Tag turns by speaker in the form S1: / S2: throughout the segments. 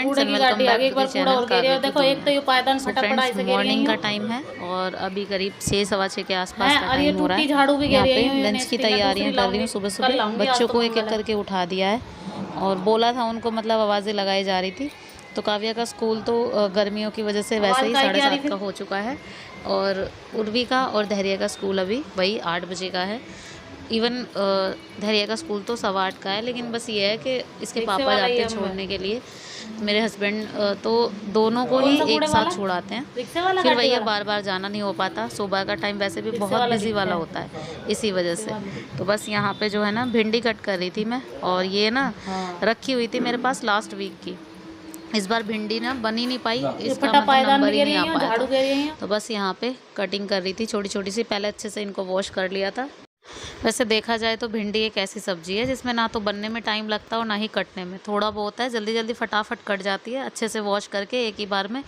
S1: Friends and welcome back to the channel Kavya
S2: देखो एक तो ये पायदान फटा पड़ा ऐसे गिर
S1: मॉर्निंग का
S2: गई
S1: टाइम है और अभी करीब 6 सवा 6 के आसपास का
S2: और ये
S1: टाइम हो रहा
S2: टूटी
S1: है।
S2: झाड़ू भी
S1: यहाँ
S2: गिर
S1: पे
S2: गई
S1: लंच की तैयारियां कर रही हूँ। सुबह सुबह बच्चों को एक एक करके उठा दिया है और बोला था उनको, मतलब आवाज़ें लगाई जा रही थी। तो काव्या का स्कूल तो गर्मियों की वजह से वैसे ही 7:30 का हो चुका है और उर्वी का और धैर्य का स्कूल अभी वही 8 बजे का है। इवन धैर्य का स्कूल तो 8:15 का है, लेकिन बस ये है कि इसके पापा जाते हैं छोड़ने के लिए, मेरे हस्बैंड, तो दोनों को ही एक साथ छोड़ाते हैं। फिर वही बार बार जाना नहीं हो पाता। सुबह का टाइम वैसे भी बहुत बिजी वाला होता है, इसी वजह से। तो बस यहाँ पे जो है ना भिंडी कट कर रही थी मैं, और ये ना रखी हुई थी मेरे पास लास्ट वीक की। इस बार भिंडी ना बन ही नहीं पाई, इसका मतलब नंबर ही नहीं आ पाया था। तो बस यहाँ पे कटिंग कर रही थी छोटी छोटी सी। पहले अच्छे से इनको वॉश कर लिया था। वैसे देखा जाए तो भिंडी एक ऐसी सब्जी है जिसमें ना तो बनने में टाइम लगता है और ना ही कटने में। थोड़ा बहुत है, जल्दी जल्दी फटाफट कट जाती है। अच्छे से वॉश करके एक ही बार में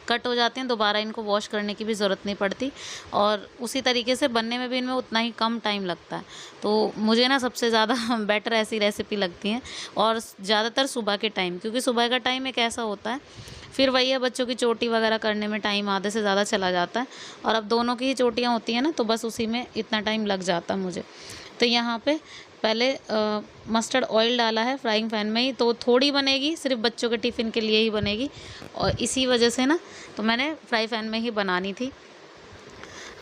S1: कट हो जाती हैं, दोबारा इनको वॉश करने की भी ज़रूरत नहीं पड़ती और उसी तरीके से बनने में भी इनमें उतना ही कम टाइम लगता है। तो मुझे ना सबसे ज़्यादा बेटर ऐसी रेसिपी लगती हैं, और ज़्यादातर सुबह के टाइम, क्योंकि सुबह का टाइम एक ऐसा होता है फिर वही है, बच्चों की चोटी वगैरह करने में टाइम आधे से ज़्यादा चला जाता है। और अब दोनों की ही चोटियाँ होती हैं ना, तो बस उसी में इतना टाइम लग जाता है मुझे। तो यहाँ पे पहले मस्टर्ड ऑयल डाला है फ्राइंग पैन में ही, तो थोड़ी बनेगी, सिर्फ बच्चों के टिफ़िन के लिए ही बनेगी, और इसी वजह से ना तो मैंने फ्राई पैन में ही बनानी थी।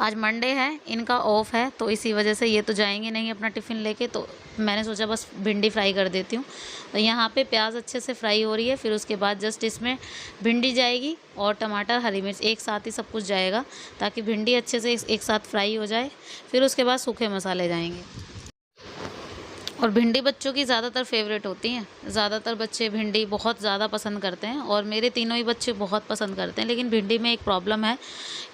S1: आज मंडे है, इनका ऑफ है, तो इसी वजह से ये तो जाएंगे नहीं अपना टिफ़िन लेके, तो मैंने सोचा बस भिंडी फ्राई कर देती हूँ। तो यहाँ पे प्याज अच्छे से फ्राई हो रही है, फिर उसके बाद जस्ट इसमें भिंडी जाएगी और टमाटर हरी मिर्च एक साथ ही सब कुछ जाएगा, ताकि भिंडी अच्छे से एक साथ फ्राई हो जाए। फिर उसके बाद सूखे मसाले जाएंगे। और भिंडी बच्चों की ज़्यादातर फेवरेट होती हैं, ज़्यादातर बच्चे भिंडी बहुत ज़्यादा पसंद करते हैं, और मेरे तीनों ही बच्चे बहुत पसंद करते हैं। लेकिन भिंडी में एक प्रॉब्लम है,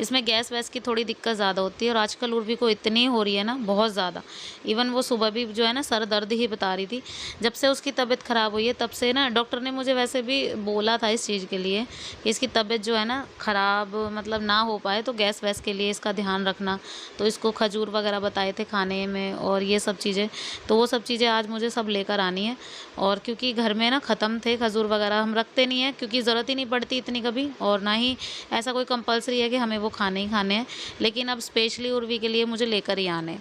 S1: इसमें गैस वैस की थोड़ी दिक्कत ज़्यादा होती है, और आजकल उर्वी को इतनी हो रही है ना, बहुत ज़्यादा। इवन वो सुबह भी जो है ना सर दर्द ही बता रही थी। जब से उसकी तबीयत ख़राब हुई है तब से ना डॉक्टर ने मुझे वैसे भी बोला था इस चीज़ के लिए कि इसकी तबीयत जो है ना ख़राब मतलब ना हो पाए, तो गैस वैस के लिए इसका ध्यान रखना। तो इसको खजूर वगैरह बताए थे खाने में और ये सब चीज़ें, तो वो सब चीज़ें आज मुझे सब लेकर आनी है। और क्योंकि घर में ना ख़त्म थे खजूर वगैरह, हम रखते नहीं हैं क्योंकि ज़रूरत ही नहीं पड़ती इतनी कभी, और ना ही ऐसा कोई कंपलसरी है कि हमें वो खाने ही खाने हैं। लेकिन अब स्पेशली उर्वी के लिए मुझे लेकर ही आने,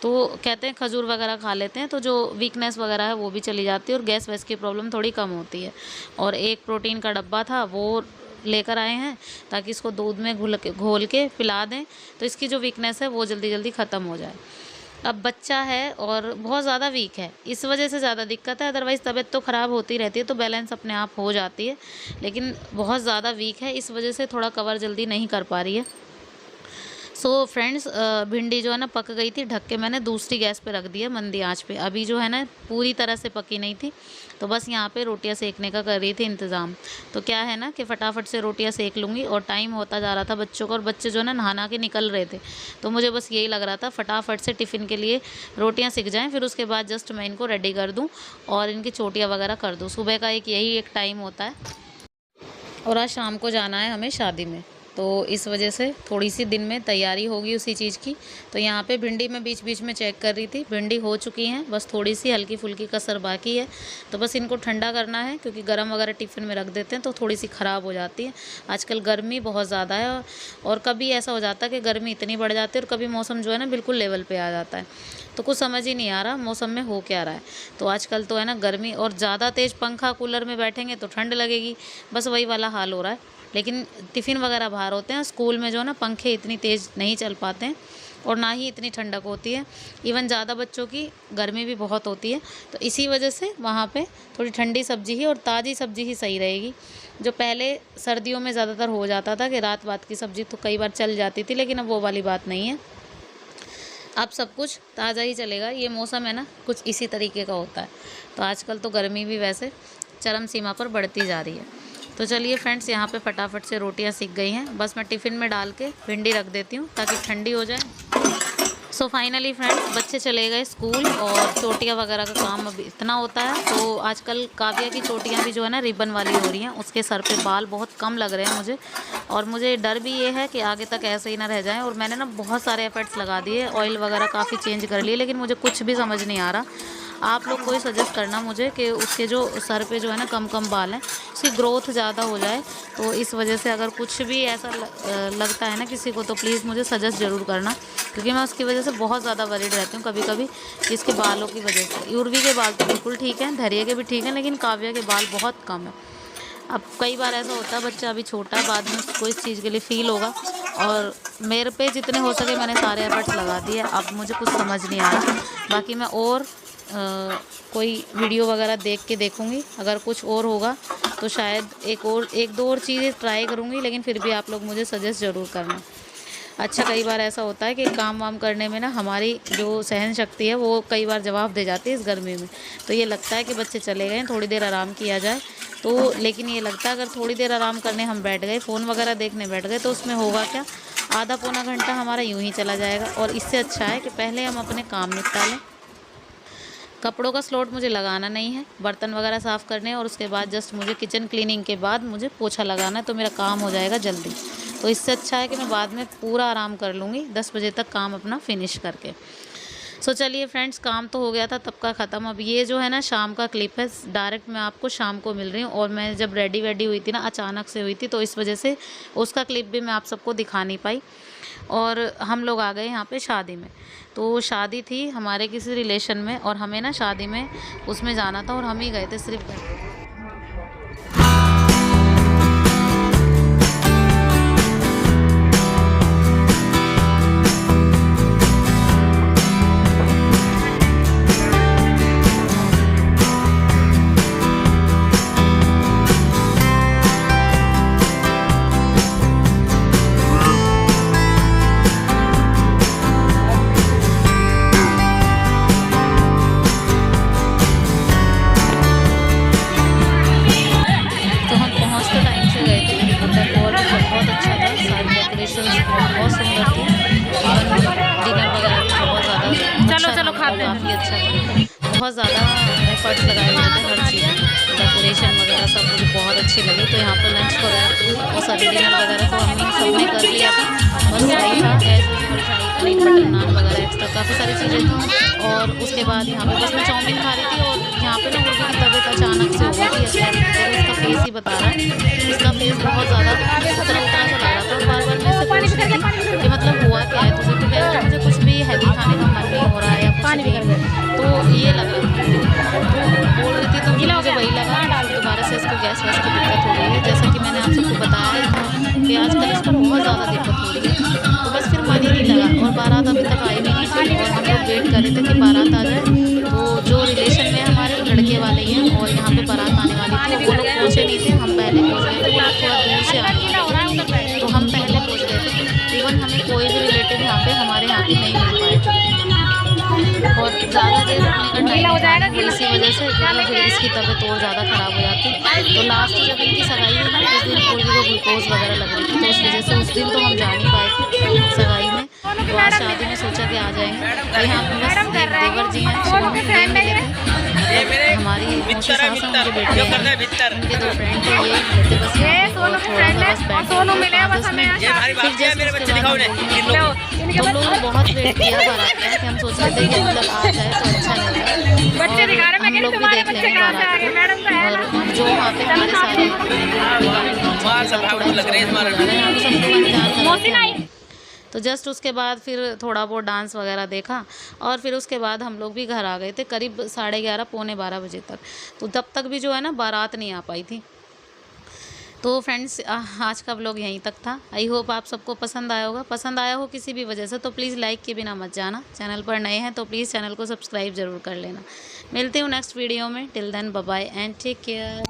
S1: तो कहते हैं खजूर वगैरह खा लेते हैं तो जो वीकनेस वगैरह है वो भी चली जाती है और गैस वैस की प्रॉब्लम थोड़ी कम होती है। और एक प्रोटीन का डब्बा था वो लेकर आए हैं, ताकि इसको दूध में घोल के पिला दें, तो इसकी जो वीकनेस है वो जल्दी जल्दी ख़त्म हो जाए। अब बच्चा है और बहुत ज़्यादा वीक है, इस वजह से ज़्यादा दिक्कत है। अदरवाइज़ तबीयत तो ख़राब होती रहती है, तो बैलेंस अपने आप हो जाती है, लेकिन बहुत ज़्यादा वीक है, इस वजह से थोड़ा कवर जल्दी नहीं कर पा रही है। सो फ्रेंड्स, भिंडी जो है ना पक गई थी, ढक के मैंने दूसरी गैस पे रख दिया मंदी आंच पे। अभी जो है ना पूरी तरह से पकी नहीं थी, तो बस यहाँ पे रोटियां सेकने का कर रही थी इंतज़ाम। तो क्या है ना कि फटाफट से रोटियां सेक लूँगी, और टाइम होता जा रहा था बच्चों का, और बच्चे जो है ना नहा के निकल रहे थे, तो मुझे बस यही लग रहा था फटाफट से टिफ़िन के लिए रोटियाँ सिक जाएँ, फिर उसके बाद जस्ट मैं इनको रेडी कर दूँ और इनकी चोटियाँ वगैरह कर दूँ। सुबह का यही एक टाइम होता है, और आज शाम को जाना है हमें शादी में, तो इस वजह से थोड़ी सी दिन में तैयारी होगी उसी चीज़ की। तो यहाँ पे भिंडी मैं बीच बीच में चेक कर रही थी, भिंडी हो चुकी हैं, बस थोड़ी सी हल्की फुल्की कसर बाकी है। तो बस इनको ठंडा करना है, क्योंकि गरम वगैरह टिफ़िन में रख देते हैं तो थोड़ी सी ख़राब हो जाती है। आजकल गर्मी बहुत ज़्यादा है, और कभी ऐसा हो जाता है कि गर्मी इतनी बढ़ जाती है और कभी मौसम जो है ना बिल्कुल लेवल पर आ जाता है, तो कुछ समझ ही नहीं आ रहा मौसम में हो क्या रहा है। तो आजकल तो है ना गर्मी, और ज़्यादा तेज़ पंखा कूलर में बैठेंगे तो ठंड लगेगी, बस वही वाला हाल हो रहा है। लेकिन टिफ़िन वगैरह बाहर होते हैं, स्कूल में जो ना पंखे इतनी तेज़ नहीं चल पाते हैं, और ना ही इतनी ठंडक होती है। इवन ज़्यादा बच्चों की गर्मी भी बहुत होती है, तो इसी वजह से वहाँ पे थोड़ी ठंडी सब्ज़ी ही और ताज़ी सब्ज़ी ही सही रहेगी। जो पहले सर्दियों में ज़्यादातर हो जाता था कि रात बात की सब्ज़ी तो कई बार चल जाती थी, लेकिन अब वो वाली बात नहीं है, अब सब कुछ ताज़ा ही चलेगा। ये मौसम है ना कुछ इसी तरीके का होता है। तो आजकल तो गर्मी भी वैसे चरम सीमा पर बढ़ती जा रही है। तो चलिए फ्रेंड्स, यहाँ पे फटाफट से रोटियाँ सिक गई हैं, बस मैं टिफ़िन में डाल के भिंडी रख देती हूँ ताकि ठंडी हो जाए। सो फाइनली फ्रेंड्स, बच्चे चले गए स्कूल, और चोटियाँ वगैरह का काम अब इतना होता है। तो आजकल काव्या की चोटियाँ भी जो है ना रिबन वाली हो रही हैं, उसके सर पे बाल बहुत कम लग रहे हैं मुझे, और मुझे डर भी ये है कि आगे तक ऐसे ही ना रह जाएं। और मैंने ना बहुत सारे एफर्ट्स लगा दिए, ऑयल वगैरह काफ़ी चेंज कर लिए, लेकिन मुझे कुछ भी समझ नहीं आ रहा। आप लोग कोई सजेस्ट करना मुझे कि उसके जो सर पे जो है ना कम कम बाल हैं, उसकी ग्रोथ ज़्यादा हो जाए। तो इस वजह से अगर कुछ भी ऐसा लगता है ना किसी को, तो प्लीज़ मुझे सजेस्ट ज़रूर करना, क्योंकि मैं उसकी वजह से बहुत ज़्यादा वरीड रहती हूँ कभी कभी इसके बालों की वजह से। उर्वी के बाल तो बिल्कुल ठीक हैं, धैर्य के भी ठीक हैं, लेकिन काव्या के बाल बहुत कम है। अब कई बार ऐसा होता है, बच्चा अभी छोटा है, बाद में उसको इस चीज़ के लिए फ़ील होगा। और मेरे पे जितने हो सके मैंने सारे एफर्ट्स लगा दिए, अब मुझे कुछ समझ नहीं आ रहा। बाकी मैं और कोई वीडियो वगैरह देख के देखूँगी, अगर कुछ और होगा तो शायद एक दो और चीज़ें ट्राई करूँगी, लेकिन फिर भी आप लोग मुझे सजेस्ट ज़रूर करना। अच्छा, कई बार ऐसा होता है कि काम वाम करने में ना हमारी जो सहन शक्ति है वो कई बार जवाब दे जाती है इस गर्मी में। तो ये लगता है कि बच्चे चले गए, थोड़ी देर आराम किया जाए, तो लेकिन ये लगता है अगर थोड़ी देर आराम करने हम बैठ गए, फ़ोन वगैरह देखने बैठ गए, तो उसमें होगा क्या, आधा पौना घंटा हमारा यूं ही चला जाएगा। और इससे अच्छा है कि पहले हम अपने काम निपटा लें। कपड़ों का स्लॉट मुझे लगाना नहीं है, बर्तन वगैरह साफ़ करने, और उसके बाद जस्ट मुझे किचन क्लीनिंग के बाद मुझे पोछा लगाना है, तो मेरा काम हो जाएगा जल्दी। तो इससे अच्छा है कि मैं बाद में पूरा आराम कर लूँगी 10 बजे तक काम अपना फिनिश करके। सो चलिए फ्रेंड्स, काम तो हो गया था तब का ख़त्म। अब ये जो है ना शाम का क्लिप है, डायरेक्ट मैं आपको शाम को मिल रही हूँ। और मैं जब रेडी हुई थी ना, अचानक से हुई थी, तो इस वजह से उसका क्लिप भी मैं आप सबको दिखा नहीं पाई। और हम लोग आ गए यहाँ पे शादी में। तो शादी थी हमारे किसी रिलेशन में, और हमें ना शादी में उसमें जाना था, और हम ही गए थे सिर्फ। बहुत सुंदर थी, डिनर वगैरह भी बहुत ज़्यादा काफ़ी अच्छा था। बहुत ज़्यादा एफर्ट्स लगाए गए थे हर चीज़ में, डेकोरेशन वगैरह सब मुझे बहुत अच्छी लगी। तो यहाँ पर लंच वगैरह और सभी डिनर वगैरह तो हमने सबने कर लिया था, बस वही था एज यूजुअल, शाही पनीर बटर नान वगैरह एक्स्ट्रा काफ़ी सारी चीज़ें थी। और उसके बाद यहाँ पे बस मैं चाउमीन खा रही थी, और यहाँ पे ना मुर्गी की तबीयत अचानक से हो गई थी। इसका फेस ही बता रहा है, इसका फेस बहुत ज़्यादा उतरा सा लग रहा था। और बार बार मैं इससे पूछ रही थी कि मतलब हुआ क्या है तुझे, तो कह रहा मुझे कुछ भी हैवी खाने का मन नहीं हो रहा है या कुछ भी, तो ये लग रहा था। तो बोल रही थी तो मुझे वही लगा दोबारा से इसको गैस वैस की दिक्कत हो गई है। जैसा कि मैंने आप सबको बताया कि आजकल इसको बहुत ज़्यादा दिक्कत हो रही है। तो बस फिर मन ही नहीं लगा, और बारात अभी तक आई भी नहीं थी, और हम लोग वेट कर रहे थे कि बारात आ जाए। तो जो रिलेशन में हमारे लड़के वाले ही हैं, और यहाँ पे बारात आने वाली थी, वो लोग पहुँचे नहीं थे, हम पहले पहुँच गए थे। वो लोग थोड़ा दूर से आने वाले थे, तो हम पहले पहुँच गए थे। इवन हमें कोई भी रिलेटिव यहाँ पे हमारे यहाँ पे नहीं मिल पाए, और ज़्यादा देर रुकने का टाइम हो जाएगा इसी वजह से, क्योंकि फिर इसकी तबीयत और ज़्यादा ख़राब हो जाती। तो लास्ट जब इनकी सगाई हुई ना, उस दिन पूर्वी को ग्लूकोज वगैरह लग रही थी, तो उस वजह से उस दिन तो हम जा नहीं पाए थे सगाई में। तो आज शादी में सोचा कि आ जाएंगे। तो यहाँ बस देवर जी हैं, हमारी मौसी सास हैं, उनके बेटे हैं, उनके 2 फ्रेंड थे, ये थे बस थोड़ा सा बस बैठ तो लोग बहुत वेट किया बारात का, कि हम सोच रहे थे कि मतलब आ जाए तो अच्छा लगेगा, और हम लोग भी देख लेंगे बारात को। और जो वहाँ पे हमारे सारे तो जस्ट उसके बाद फिर थोड़ा बहुत डांस वगैरह देखा, और फिर उसके बाद हम लोग भी घर आ गए थे करीब 11:30 पौने 12 बजे तक। तो तब तक भी जो है ना बारात नहीं आ पाई थी। तो फ्रेंड्स, आज का व्लॉग यहीं तक था। आई होप आप सबको पसंद आया होगा। पसंद आया हो किसी भी वजह से तो प्लीज़ लाइक के बिना मत जाना। चैनल पर नए हैं तो प्लीज़ चैनल को सब्सक्राइब ज़रूर कर लेना। मिलते हूँ नेक्स्ट वीडियो में। Till then bye bye and take care.